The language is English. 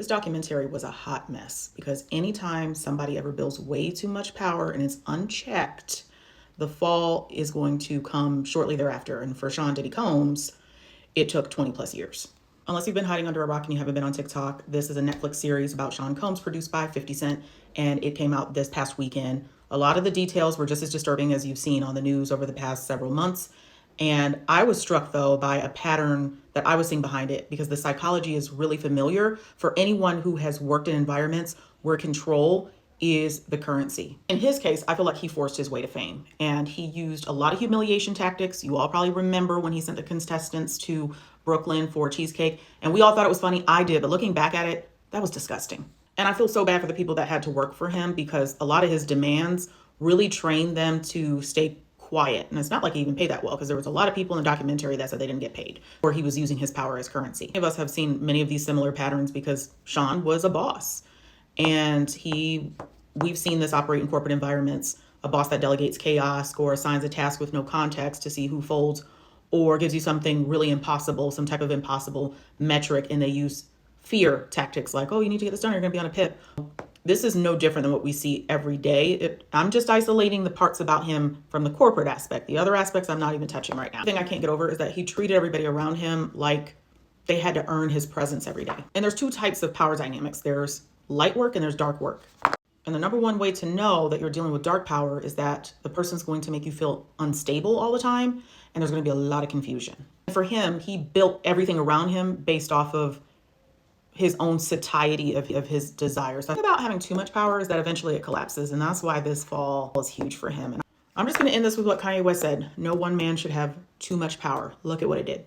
This documentary was a hot mess because anytime somebody ever builds way too much power and it's unchecked, the fall is going to come shortly thereafter. And for Sean Diddy Combs, it took 20 plus years. Unless you've been hiding under a rock and you haven't been on TikTok, this is a Netflix series about Sean Combs produced by 50 Cent, and it came out this past weekend. A lot of the details were just as disturbing as you've seen on the news over the past several months. And I was struck, though, by a pattern that I was seeing behind it because the psychology is really familiar for anyone who has worked in environments where control is the currency. In his case, I feel like he forced his way to fame and he used a lot of humiliation tactics. You all probably remember when he sent the contestants to Brooklyn for cheesecake, and we all thought it was funny. I did, but looking back at it, that was disgusting. And I feel so bad for the people that had to work for him because a lot of his demands really trained them to stay quiet. And it's not like he even paid that well because there was a lot of people in the documentary that said they didn't get paid or he was using his power as currency. Many of us have seen many of these similar patterns because Sean was a boss and we've seen this operate in corporate environments. A boss that delegates chaos or assigns a task with no context to see who folds or gives you something really impossible, some type of impossible metric, and they use fear tactics like, oh, you need to get this done, you're gonna be on a pip. This is no different than what we see every day. I'm just isolating the parts about him from the corporate aspect. The other aspects I'm not even touching right now. The thing I can't get over is that he treated everybody around him like they had to earn his presence every day. And there's two types of power dynamics. There's light work and there's dark work. And the number one way to know that you're dealing with dark power is that the person's going to make you feel unstable all the time, and there's going to be a lot of confusion. For him, he built everything around him based off of his own satiety of his desires. The thing about having too much power is that eventually it collapses, and that's why this fall is huge for him. And I'm just going to end this with what Kanye West said. No one man should have too much power. Look at what it did.